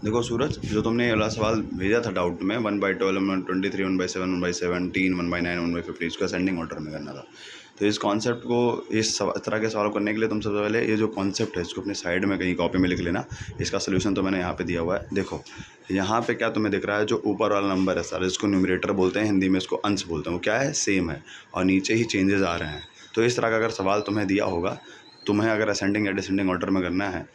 देखो सूरज, जो तुमने ये वाला सवाल भेजा था डाउट में 1/12, 1/23, 1/7, 1/17, 1/9, 1/50, इसको असेंडिंग ऑर्डर में करना था। तो इस कॉन्सेप्ट को, इस तरह के सवाल करने के लिए तुम सबसे पहले ये जो कॉन्सेप्ट है इसको अपने साइड में कहीं कॉपी में लिख लेना। इसका सोल्यूशन तो मैंने यहाँ पे दिया हुआ है। देखो यहाँ पे क्या तुम्हें दिख रहा है, जो ऊपर वाला नंबर है सारा, इसको न्यूमरेटर बोलते हैं, हिंदी में इसको अंश बोलते हैं, वो क्या है, सेम है, और नीचे ही चेंजेस आ रहे हैं। तो इस तरह का अगर सवाल तुम्हें दिया होगा, तुम्हें अगर असेंडिंग या डिसेंडिंग ऑर्डर में करना है,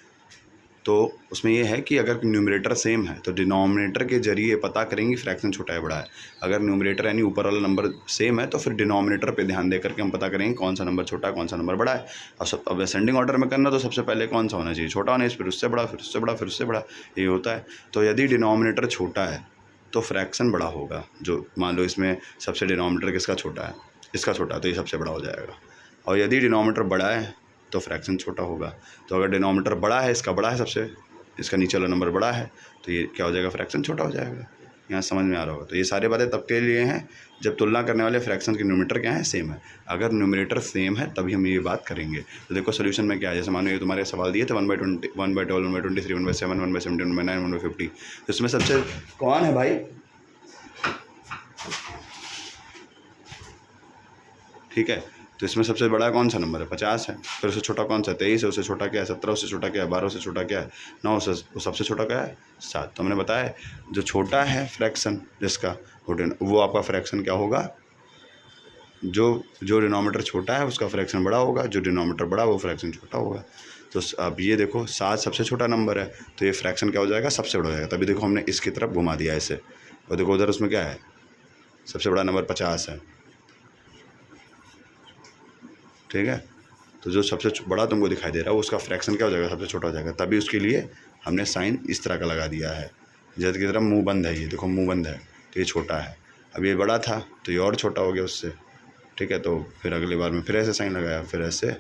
तो उसमें ये है कि अगर न्यूमरेटर सेम है तो डिनोमिनेटर के जरिए पता करेंगे फ्रैक्शन छोटा है बड़ा है। अगर न्यूमरेटर यानी ऊपर वाला नंबर सेम है तो फिर डिनोमिनेटर पे ध्यान दे करके हम पता करेंगे कौन सा नंबर छोटा है, कौन सा नंबर बड़ा है। और अब असेंडिंग ऑर्डर में करना तो सबसे पहले कौन सा होना चाहिए, छोटा होना चाहिए, फिर उससे बड़ा, फिर उससे बड़ा, फिर उससे बड़ा, ये होता है। तो यदि डिनोमिनेटर छोटा है तो फ्रैक्शन बड़ा होगा। जो मान लो इसमें सबसे डिनोमिनेटर किसका छोटा है, इसका छोटा है, तो ये सबसे बड़ा हो जाएगा। और यदि डिनोमिनेटर बड़ा है तो फ्रैक्शन छोटा होगा। तो अगर डिनोमिनेटर बड़ा है, इसका बड़ा है सबसे, इसका नीचे वाला नंबर बड़ा है, तो ये क्या हो जाएगा, फ्रैक्शन छोटा हो जाएगा। यहाँ समझ में आ रहा होगा। तो ये सारे बातें तब के लिए हैं जब तुलना करने वाले फ्रैक्शन के न्यूमरेटर क्या है, सेम है। अगर न्यूमरेटर सेम है तभी हम ये बात करेंगे। तो देखो सोल्यूशन में क्या है, जैसे मानो ये तुम्हारे सवाल दिए थे 1/20, 1/12, 1/23, 1/7, 1/17, 1/9, 1/50। तो इसमें सबसे कौन है भाई, ठीक है, तो इसमें सबसे बड़ा कौन सा नंबर है, 50 है। फिर उससे छोटा कौन सा, 23 है। उससे छोटा क्या है, 17। उससे छोटा क्या है, 12। उससे छोटा क्या है, 9। उससे सबसे छोटा क्या है, 7। तो हमने बताया जो छोटा है फ्रैक्शन जिसका, वो आपका फ्रैक्शन क्या होगा, जो डिनोमिनेटर छोटा है उसका फ्रैक्शन बड़ा होगा, जो डिनोमिनेटर बड़ा वो फ्रैक्शन छोटा होगा। तो अब ये देखो 7 सबसे छोटा नंबर है, तो ये फ्रैक्शन क्या हो जाएगा, सबसे बड़ा हो जाएगा। तभी देखो हमने इसकी तरफ घुमा दिया ऐसे। और देखो उधर उसमें क्या है, सबसे बड़ा नंबर 50 है, ठीक है। तो जो सबसे बड़ा तुमको दिखाई दे रहा है उसका फ्रैक्शन क्या हो जाएगा, सबसे छोटा हो जाएगा। तभी उसके लिए हमने साइन इस तरह का लगा दिया है। जैसे की तरह मुंह बंद है, ये देखो मुंह बंद है, तो ये छोटा है। अब ये बड़ा था तो ये और छोटा हो गया उससे, ठीक है। तो फिर अगली बार में फिर ऐसे साइन लगाया, फिर ऐसे,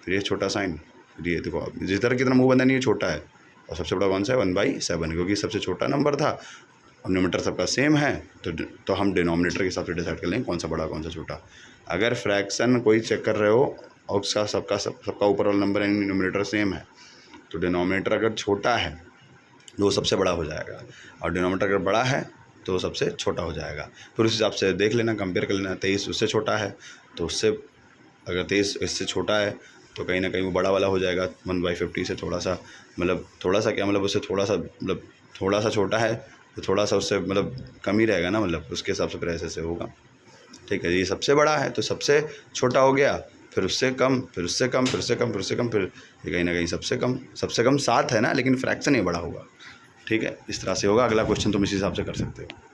फिर ये छोटा साइन, फिर ये देखो जिस तरह की तरह मुँह बंद है नहीं, ये छोटा है। और सबसे बड़ा कौन सा है, 1/7, क्योंकि सबसे छोटा नंबर था। अब न्यूमरेटर सबका सेम है तो हम डिनोमिनेटर के हिसाब से डिसाइड कर लेंगे कौन सा बड़ा कौन सा छोटा। अगर फ्रैक्शन कोई चेक कर रहे हो और उसका सबका ऊपर वाला नंबर यानी न्यूमरेटर सेम है, तो डिनोमिनेटर अगर छोटा है तो वो सबसे बड़ा हो जाएगा, और डिनोमिनेटर अगर बड़ा है तो वो सबसे छोटा हो जाएगा। फिर उस हिसाब से देख लेना, कंपेयर कर लेना। 23 उससे छोटा है तो उससे, अगर 23 इससे छोटा है तो कहीं ना कहीं वो बड़ा वाला हो जाएगा। 1/50 से थोड़ा सा, मतलब थोड़ा सा क्या, मतलब उससे थोड़ा सा, मतलब थोड़ा सा छोटा है तो थोड़ा सा उससे मतलब कम ही रहेगा ना, मतलब उसके हिसाब से फिर ऐसे होगा, ठीक है। ये सबसे बड़ा है तो सबसे छोटा हो गया, फिर उससे कम, फिर उससे कम, फिर उससे कम, फिर उससे कम, फिर ये कहीं ना कहीं सबसे कम 7 है ना, लेकिन फ्रैक्शन ये बड़ा होगा, ठीक है। इस तरह से होगा। अगला क्वेश्चन तुम इसी हिसाब से कर सकते हो।